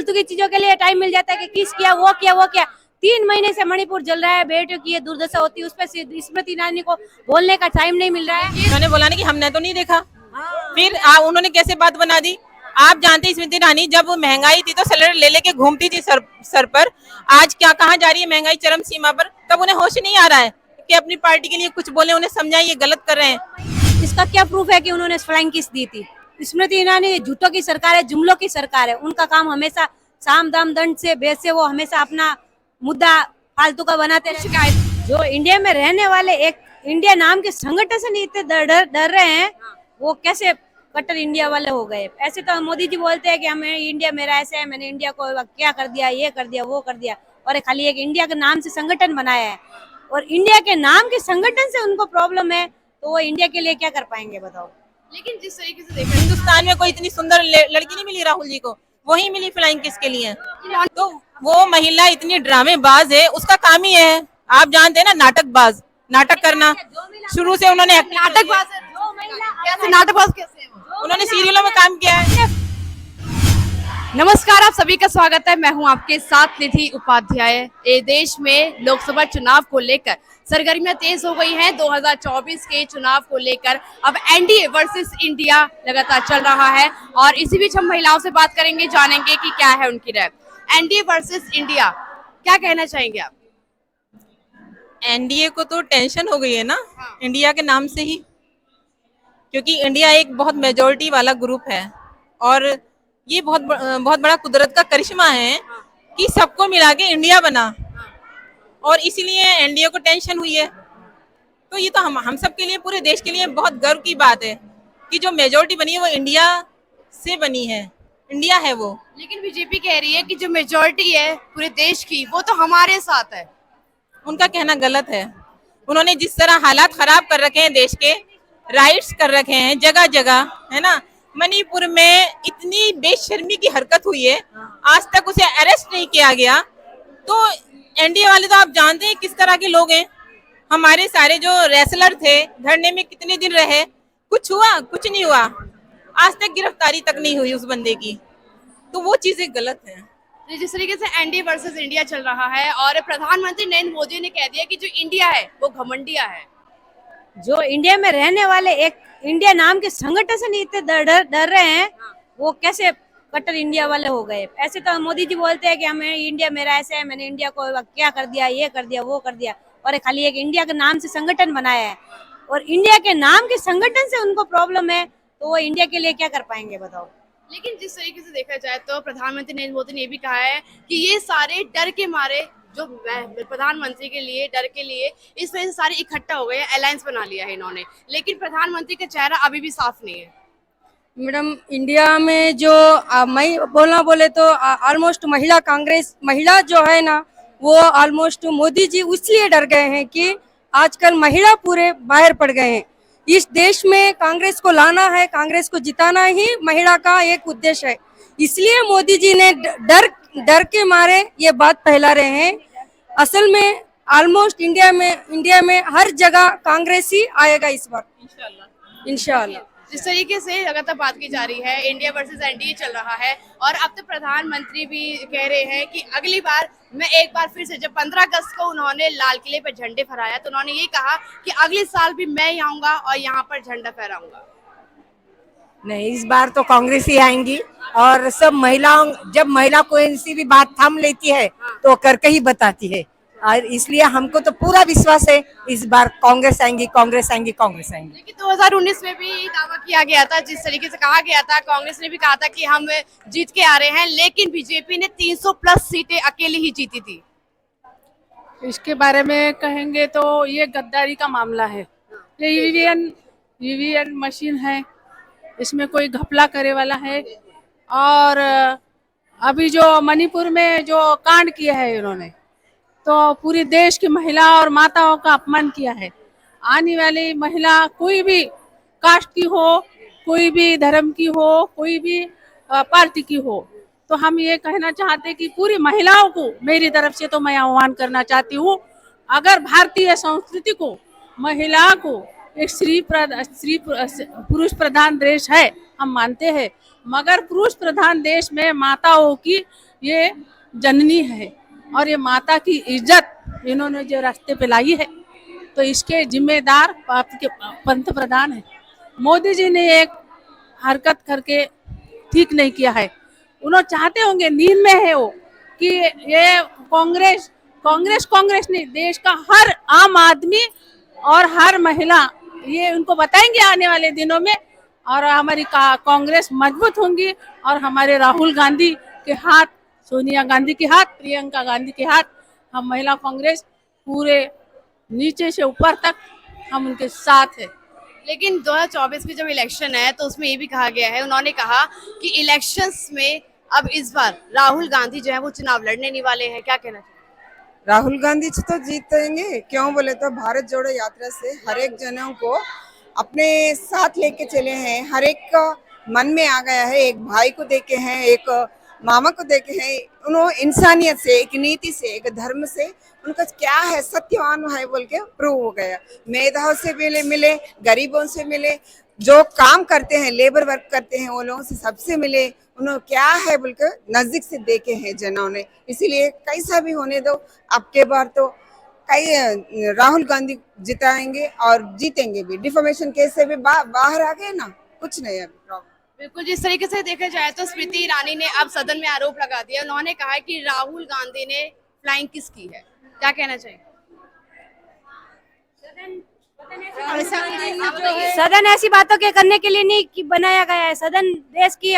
फालतू की चीजों के लिए टाइम मिल जाता है कि किस किया वो किया वो किया। 3 महीने से मणिपुर जल रहा है, बेटियों की ये दुर्दशा होती है, उस पर स्मृति ईरानी को बोलने का टाइम नहीं मिल रहा है। उन्होंने बोला ना कि हमने तो नहीं देखा, फिर उन्होंने कैसे बात बना दी। आप जानते हैं स्मृति ईरानी जब महंगाई थी तो सिलेंडर ले लेके घूमती थी सर पर। आज क्या कहाँ जा रही है, महंगाई चरम सीमा पर, तब उन्हें होश नहीं आ रहा है कि अपनी पार्टी के लिए कुछ बोले, उन्हें समझाएं ये गलत कर रहे हैं। इसका क्या प्रूफ है कि उन्होंने फ्लाइंग किस दी थी? स्मृति ईरानी झूठों की सरकार है, जुमलों की सरकार है। उनका काम हमेशा साम दाम दंड से बेस से वो हमेशा अपना मुद्दा फालतू का बनाते हैं। जो इंडिया में रहने वाले एक इंडिया नाम के संगठन से नहीं इतने डर रहे हैं, वो कैसे कट्टर इंडिया वाले हो गए? ऐसे तो मोदी जी बोलते हैं कि हमें इंडिया मेरा ऐसा है, मैंने इंडिया को क्या कर दिया, ये कर दिया, वो कर दिया, और खाली एक इंडिया के नाम से संगठन बनाया है। और इंडिया के नाम के संगठन से उनको प्रॉब्लम है, तो वो इंडिया के लिए क्या कर पाएंगे बताओ? लेकिन जिस तरीके से देखा, हिंदुस्तान में कोई इतनी सुंदर लड़की नहीं मिली राहुल जी को, वही मिली फ्लाइंग किस के लिए। तो वो महिला इतनी ड्रामेबाज है, उसका काम ही है, आप जानते हैं ना, नाटकबाज, नाटक करना। शुरू से उन्होंने नाटकबाज कैसे उन्होंने सीरियलों में काम किया है। नमस्कार, आप सभी का स्वागत है। मैं हूं आपके साथ निधि उपाध्याय। ये देश में लोकसभा चुनाव को लेकर सरगर्मियां तेज हो गई हैं। 2024 के चुनाव को लेकर अब एनडीए वर्सेस इंडिया लगातार चल रहा है और इसी बीच हम महिलाओं से बात करेंगे, जानेंगे कि क्या है उनकी राय। एनडीए वर्सेस इंडिया, क्या कहना चाहेंगे आप? एनडीए को तो टेंशन हो गई है ना, इंडिया के नाम से ही, क्योंकि इंडिया एक बहुत मेजोरिटी वाला ग्रुप है और ये बहुत बड़ा कुदरत का करिश्मा है कि सबको मिला के इंडिया बना, और इसीलिए एनडीए को टेंशन हुई है। तो ये तो हम सब के लिए, पूरे देश के लिए बहुत गर्व की बात है कि जो मेजोरिटी बनी है वो इंडिया से बनी है, इंडिया है वो। लेकिन बीजेपी कह रही है कि जो मेजोरिटी है पूरे देश की, वो तो हमारे साथ है। उनका कहना गलत है। उन्होंने जिस तरह हालात खराब कर रखे हैं देश के, राइट्स कर रखे हैं जगह जगह, है ना। मणिपुर में इतनी बेशर्मी की हरकत हुई है, आज तक उसे अरेस्ट नहीं किया गया। तो एनडीए वाले तो आप जानते हैं किस तरह के लोग हैं। हमारे सारे जो रेसलर थे धरने में कितने दिन रहे, कुछ हुआ? कुछ नहीं हुआ, आज तक गिरफ्तारी तक नहीं हुई उस बंदे की। तो वो चीजें गलत है। जिस तरीके से एनडीए वर्सेस इंडिया चल रहा है और प्रधानमंत्री नरेंद्र मोदी ने कह दिया कि जो इंडिया है वो घमंडिया है। जो इंडिया में रहने वाले एक इंडिया नाम के संगठन से नहीं इतने डर रहे हैं, वो कैसे कट्टर इंडिया वाले हो गए? ऐसे तो मोदी जी बोलते हैं कि हमें इंडिया मेरा ऐसा है, मैंने इंडिया को क्या कर दिया, ये कर दिया, वो कर दिया, और खाली एक इंडिया के नाम से संगठन बनाया है। और इंडिया के नाम के संगठन से उनको प्रॉब्लम है, तो वो इंडिया के लिए क्या कर पाएंगे बताओ? लेकिन जिस तरीके से देखा जाए तो प्रधानमंत्री नरेंद्र मोदी ने भी कहा है कि ये सारे डर के मारे, जो प्रधानमंत्री के लिए डर के लिए इस वजह से सारे इकट्ठा हो गए हैं, अलायंस बना लिया है इन्होंने। लेकिन प्रधानमंत्री का चेहरा अभी भी साफ नहीं है। मैडम, इंडिया में जो मैं बोले तो ऑलमोस्ट महिला कांग्रेस, महिला जो है ना, वो ऑलमोस्ट मोदी जी इसलिए डर गए हैं कि आजकल महिला पूरे बाहर पड़ गए हैं। इस देश में कांग्रेस को लाना है, कांग्रेस को जिताना ही महिला का एक उद्देश्य है। इसलिए मोदी जी ने डर के मारे ये बात फैला रहे हैं। असल में ऑलमोस्ट इंडिया में हर जगह कांग्रेस ही आएगा इस बार, इंशाल्लाह। जिस तरीके से लगातार बात की जा रही है, इंडिया वर्सेस एनडीए चल रहा है और अब तो प्रधानमंत्री भी कह रहे हैं कि अगली बार मैं एक बार फिर से, जब 15 अगस्त को उन्होंने लाल किले पर झंडे फहराया तो उन्होंने ये कहा कि अगले साल भी मैं ही आऊंगा और यहाँ पर झंडा फहराऊंगा। नहीं, इस बार तो कांग्रेस ही आएंगी और सब महिलाओं, जब महिला कोई सी भी बात थाम लेती है तो करके ही बताती है, और इसलिए हमको तो पूरा विश्वास है इस बार कांग्रेस आएंगी, कांग्रेस आएंगी, कांग्रेस आएंगी। लेकिन 2019 में भी दावा किया गया था, जिस तरीके से कहा गया था, कांग्रेस ने भी कहा था कि हम जीत के आ रहे हैं, लेकिन बीजेपी ने 300 प्लस सीटें अकेली ही जीती थी। इसके बारे में कहेंगे तो ये गद्दारी का मामला है। ये ईवीएम मशीन है, इसमें कोई घपला करे वाला है। और अभी जो मणिपुर में जो कांड किया है इन्होंने, तो पूरी देश की महिला और माताओं का अपमान किया है। आने वाली महिला कोई भी कास्ट की हो, कोई भी धर्म की हो, कोई भी पार्टी की हो, तो हम ये कहना चाहते हैं कि पूरी महिलाओं को मेरी तरफ से तो मैं आह्वान करना चाहती हूँ, अगर भारतीय संस्कृति को, महिला को एक पुरुष प्रधान देश है, हम मानते हैं, मगर पुरुष प्रधान देश में माताओं की ये जननी है और ये माता की इज्जत इन्होंने जो रास्ते पे लाई है, तो इसके जिम्मेदार आपके पंत प्रधान है। मोदी जी ने एक हरकत करके ठीक नहीं किया है। उन्होंने चाहते होंगे, नींद में है वो, कि ये कांग्रेस कांग्रेस कांग्रेस नहीं, देश का हर आम आदमी और हर महिला ये उनको बताएंगे आने वाले दिनों में, और हमारी कांग्रेस मजबूत होंगी और हमारे राहुल गांधी के हाथ, सोनिया गांधी के हाथ, प्रियंका गांधी के हाथ, हम महिला कांग्रेस पूरे नीचे से ऊपर तक हम उनके साथ है। लेकिन 2024 की जब इलेक्शन है तो उसमें ये भी कहा गया है, उन्होंने कहा कि इलेक्शंस में अब इस बार राहुल गांधी जो है वो चुनाव लड़ने नहीं वाले हैं, क्या कहना चाहिए? राहुल गांधी जी तो जीतेंगे, क्यों बोले तो भारत जोड़ो यात्रा से हर एक जनों को अपने साथ लेके चले हैं। हर एक का मन में आ गया है, एक भाई को देखे हैं, एक मामा को देखे हैं। उन्होंने इंसानियत से, एक नीति से, एक धर्म से उनका क्या है, सत्यवान है बोल के प्रूव हो गया। मेधाओं से मिले, गरीबों से मिले, जो काम करते हैं, लेबर वर्क करते हैं, वो लोगों से सबसे मिले। उन्होंने क्या है बोल के नजदीक से देखे हैं जनों ने। इसीलिए कैसा भी होने दो, अब के बार तो कई राहुल गांधी जिताएंगे और जीतेंगे भी। डिफॉर्मेशन केस से भी बाहर आ गए ना, कुछ नहीं है प्रॉब्लम। बिल्कुल, जिस तरीके से देखा जाए तो स्मृति ईरानी ने अब सदन में आरोप लगा दिया। उन्होंने कहा कि राहुल गांधी ने फ्लाइंग किस की है, क्या कहना चाहिए? सदन ऐसी बातों के करने के लिए नहीं कि बनाया गया है। सदन देश की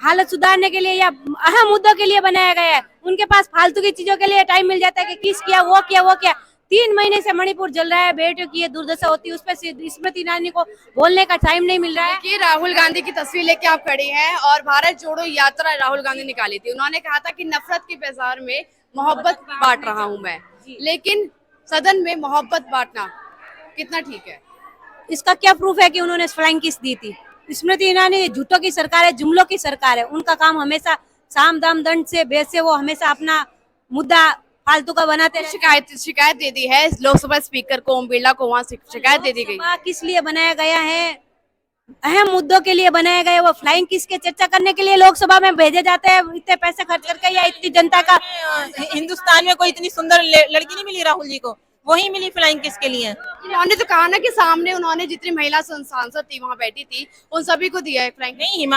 हालत सुधारने के लिए या अहम मुद्दों के लिए बनाया गया है। उनके पास फालतू की चीजों के लिए टाइम मिल जाता है कि किस किया, वो किया, वो किया। 3 महीने से मणिपुर जल रहा है, बेटियों की ये दुर्दशा होती है, उस पर स्मृति ईरानी को बोलने का टाइम नहीं मिल रहा है। कि राहुल गांधी की तस्वीर लेके आप खड़ी हैं और भारत जोड़ो यात्रा राहुल गांधी निकाली थी। उन्होंने कहा था कि नफरत के बाजार में मोहब्बत बांट रहा हूं मैं, लेकिन सदन में मोहब्बत बांटना कितना ठीक है? इसका क्या प्रूफ है कि उन्होंने फ्लाइंग किस दी थी? स्मृति ईरानी झूठों की सरकार है, जुमलों की सरकार है। उनका काम हमेशा साम दाम दंड से बेस से वो हमेशा अपना मुद्दा फालतू का बनाते हैं। शिकायत दे दी है लोकसभा स्पीकर को, ओम बिरला को, वहां शिकायत दे दी गई। किस लिए बनाया गया है? अहम मुद्दों के लिए बनाया गया। वो फ्लाइंग किस के चर्चा करने के लिए लोकसभा में भेजे जाते हैं, इतने पैसे खर्च करके या इतनी जनता का। हिंदुस्तान में कोई इतनी सुंदर लड़की नहीं मिली राहुल जी को, वही मिली फ्लाइंग किस के लिए। उन्होंने तो कहा ना कि सामने उन्होंने जितनी महिला सांसद थी वहां बैठी थी उन सभी को दिया है फ्लाइंग। नहीं,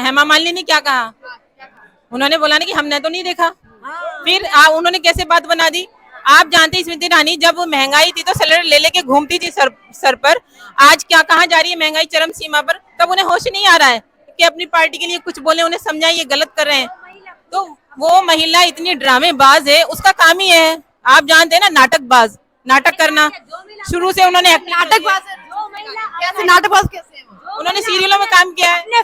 हेमा मालिनी ने क्या कहा? उन्होंने बोला ना कि हमने तो नहीं देखा। फिर उन्होंने कैसे बात बना दी? आप जानते हैं स्मृति ईरानी जब महंगाई थी तो सिलेंडर ले लेके घूमती थी सर पर। आज क्या कहाँ जा रही है? महंगाई चरम सीमा पर। तब उन्हें होश नहीं आ रहा है कि अपनी पार्टी के लिए कुछ बोले, उन्हें समझाएं ये गलत कर रहे हैं। तो वो महिला इतनी ड्रामेबाज है, उसका काम ही है, आप जानते हैं ना, नाटकबाज, नाटक करना। शुरू से उन्होंने नाटकबाज कैसे? नाटकबाज कैसे? उन्होंने सीरियलों में काम किया है। अपने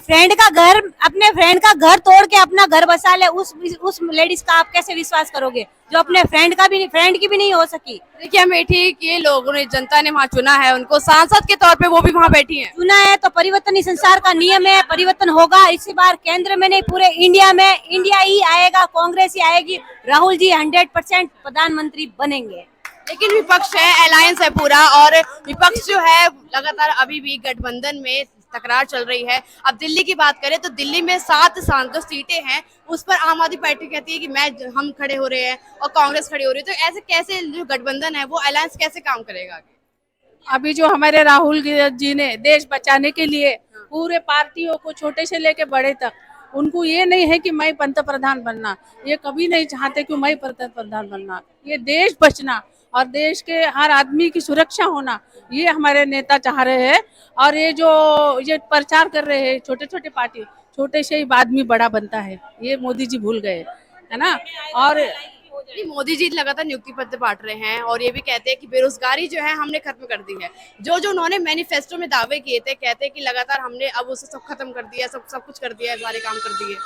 फ्रेंड का घर तोड़ के अपना घर बसा ले, उस लेडीज का आप कैसे विश्वास करोगे जो अपने फ्रेंड की भी नहीं हो सकी? देखिए अमेठी के लोगों ने, जनता ने वहाँ चुना है उनको सांसद के तौर पे, वो भी वहाँ बैठी हैं। चुना है तो परिवर्तन ही संसार का नियम है, परिवर्तन होगा। इसी बार केंद्र में नहीं, पूरे इंडिया में इंडिया ही आएगा, कांग्रेस ही आएगी। राहुल जी 100% प्रधानमंत्री बनेंगे। लेकिन विपक्ष है, अलायंस है पूरा, और विपक्ष जो है लगातार अभी भी गठबंधन में तकरार चल रही है। अब दिल्ली की बात करें तो दिल्ली में 7 जो सीटें हैं उस पर आम आदमी पार्टी कहती है कि हम खड़े हो रहे हैं और कांग्रेस खड़ी हो रही है। तो ऐसे कैसे जो गठबंधन है वो अलायंस कैसे काम करेगा आगे? अभी जो हमारे राहुल जी ने देश बचाने के लिए पूरे पार्टियों को, छोटे से लेके बड़े तक, उनको ये नहीं है कि मैं पंत प्रधान बनना, ये कभी नहीं चाहते कि मैं पंत प्रधान बनना। ये देश बचना और देश के हर आदमी की सुरक्षा होना, ये हमारे नेता चाह रहे हैं। और ये प्रचार कर रहे हैं छोटे छोटे पार्टी, छोटे से ही आदमी बड़ा बनता है, ये मोदी जी भूल गए, है ना। और मोदी जी लगातार नियुक्ति पत्र बांट रहे हैं और ये भी कहते हैं कि बेरोजगारी जो है हमने खत्म कर दी है। जो उन्होंने मैनिफेस्टो में दावे किए थे, कहते हैं कि लगातार हमने अब उसे सब खत्म कर दिया, सब कुछ कर दिया है, सारे काम कर दिए।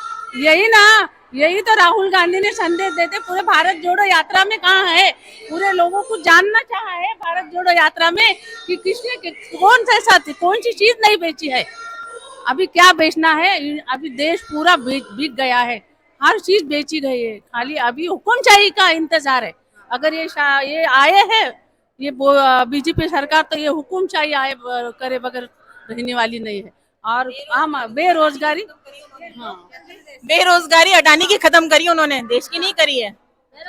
यही तो राहुल गांधी ने संदेश देते पूरे भारत जोड़ो यात्रा में। कहाँ है? पूरे लोगों को जानना चाहा है भारत जोड़ो यात्रा में कि किसने कौन सी चीज नहीं बेची है, अभी क्या बेचना है। अभी देश पूरा बिक गया है, हर चीज बेची गई है, खाली अभी हुकुमशाही का इंतजार है। अगर ये आए हैं, ये बीजेपी सरकार, तो ये हुकुमशाही आए करे बगैर रहने वाली नहीं है। और हम बेरोजगारी, हाँ, बेरोजगारी अडानी की खत्म करी उन्होंने, देश की नहीं करी है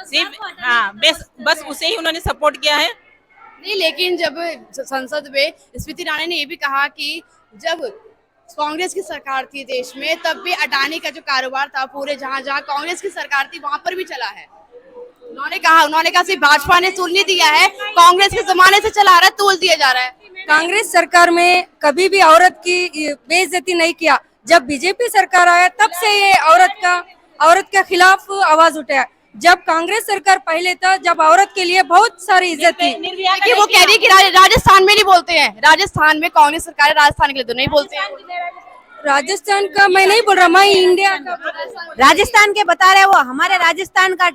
सिर्फ। हाँ, बस उसे ही उन्होंने सपोर्ट किया है। नहीं, लेकिन जब संसद में स्मृति ईरानी ने ये भी कहा कि जब कांग्रेस की सरकार थी देश में, तब भी अडानी का जो कारोबार था पूरे जहां जहां कांग्रेस की सरकार थी वहां पर भी चला है। उन्होंने कहा सिर्फ भाजपा ने तूल नहीं दिया है, कांग्रेस के जमाने से चला आ रहा है, तूल दिया जा रहा है। कांग्रेस सरकार में कभी भी औरत की बेइज्जती नहीं किया। जब बीजेपी सरकार आया तब से ये औरत के खिलाफ आवाज उठाया। जब कांग्रेस सरकार पहले था, जब औरत के लिए बहुत सारी इज्जत थी। कि वो कह रही है कि राजस्थान में नहीं बोलते हैं, राजस्थान में कांग्रेस सरकार है, राजस्थान के लिए तो नहीं बोलते हैं। राजस्थान का मैं नहीं बोल रहा, मैं इंडिया का राजस्थान के बता रहे, वो हमारे राजस्थान का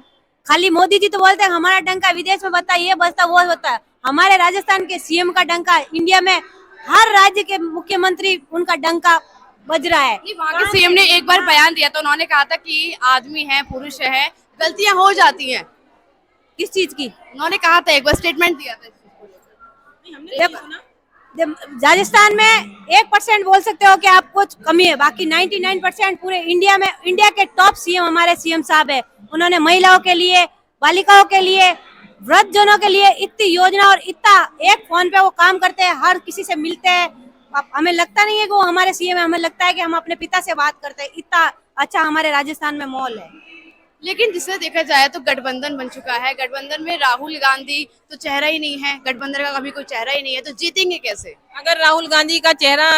खाली मोदी जी तो बोलते हैं हमारा डंका विदेश में बता, ये बजता वो होता है। हमारे राजस्थान के सीएम का डंका इंडिया में हर राज्य के मुख्यमंत्री उनका डंका बज रहा है। वहाँ के सीएम ने एक बार बयान दिया तो उन्होंने कहा था कि आदमी है, पुरुष है, गलतियां हो जाती हैं। किस चीज की? उन्होंने कहा था, एक बार स्टेटमेंट दिया था। राजस्थान में 1% बोल सकते हो कि आप कुछ कमी है, बाकी 99% पूरे इंडिया में, इंडिया के टॉप सीएम हमारे सीएम साहब है। उन्होंने महिलाओं के लिए, बालिकाओं के लिए, वृद्धजनों के लिए इतनी योजना और इतना एक फोन पे वो काम करते हैं, हर किसी से मिलते हैं। हमें लगता नहीं है कि वो हमारे सीएम है, हमें लगता है कि हम अपने पिता से बात करते हैं। इतना अच्छा हमारे राजस्थान में माहौल है। लेकिन जिसे देखा जाए तो गठबंधन बन चुका है, गठबंधन में राहुल गांधी तो चेहरा ही नहीं है, गठबंधन का कभी कोई चेहरा ही नहीं है, तो जीतेंगे कैसे? अगर राहुल गांधी का चेहरा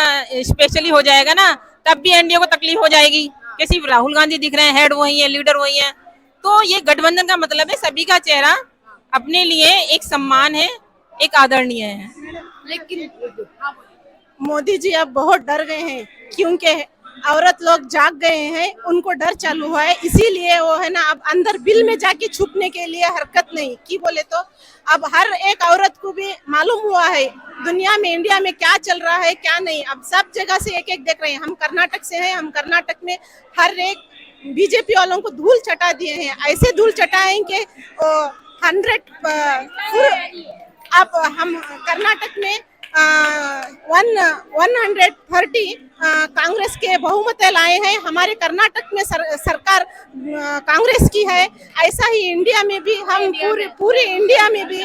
स्पेशली हो जाएगा ना, तब भी एनडीए को तकलीफ हो जाएगी कि सिर्फ राहुल गांधी दिख रहे हैं, हेड वही है, लीडर वही है। तो ये गठबंधन का मतलब है सभी का चेहरा अपने लिए एक सम्मान है, एक आदरणीय है। लेकिन मोदी जी अब बहुत डर गए हैं, क्योंकि औरत लोग जाग गए हैं, उनको डर चालू हुआ है, इसीलिए वो है ना अब अंदर बिल में जाके छुपने के लिए हरकत नहीं की। बोले तो अब हर एक औरत को भी मालूम हुआ है दुनिया में, इंडिया में क्या चल रहा है क्या नहीं। अब सब जगह से एक एक देख रहे हैं। हम कर्नाटक से हैं, हम कर्नाटक में हर एक बीजेपी वालों को धूल चटा दिए हैं, ऐसे धूल चटाएंगे 100। अब हम कर्नाटक में 130 कांग्रेस के बहुमत लाए हैं। हमारे कर्नाटक में सरकार कांग्रेस की है। ऐसा ही इंडिया में भी हम पूरे इंडिया में भी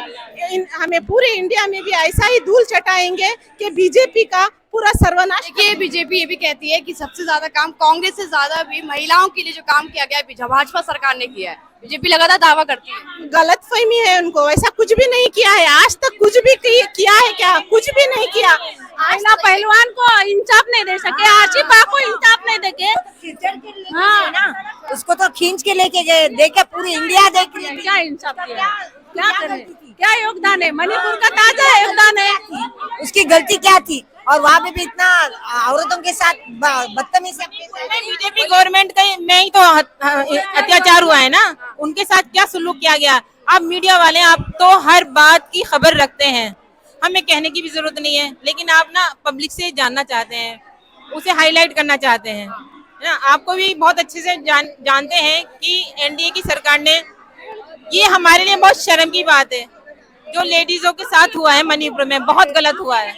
हमें पूरे इंडिया में भी ऐसा ही धूल चटाएंगे कि बीजेपी का पूरा सर्वनाश। ये बीजेपी ये भी कहती है कि सबसे ज्यादा काम कांग्रेस से ज्यादा भी महिलाओं के लिए जो काम किया गया है भाजपा सरकार ने किया है। बीजेपी लगातार दावा करती है। गलत फहमी है उनको, ऐसा कुछ भी नहीं किया है, आज तक कुछ भी किया है क्या? कुछ भी नहीं किया। आज ना पहलवान को इंसाफ नहीं दे सके, आशिफा को इंसाफ नहीं देके, हाँ, उसको तो खींच के लेके गए, देखे पूरी इंडिया देख रही। क्या इंसाफ किया, क्या करे, क्या योगदान है? मणिपुर का ताजा योगदान है। उसकी गलती क्या थी? और वहाँ पे भी इतना औरतों के साथ बदतमीजी। बीजेपी गवर्नमेंट में ही तो अत्याचार हुआ है ना, उनके साथ क्या सलूक किया गया। आप मीडिया वाले, आप तो हर बात की खबर रखते हैं, हमें कहने की भी जरूरत नहीं है, लेकिन आप ना पब्लिक से जानना चाहते हैं, उसे हाईलाइट करना चाहते हैं ना। आपको भी बहुत अच्छे से जानते हैं कि एनडीए की सरकार ने, ये हमारे लिए बहुत शर्म की बात है जो लेडीजों के साथ हुआ है मणिपुर में, बहुत गलत हुआ है।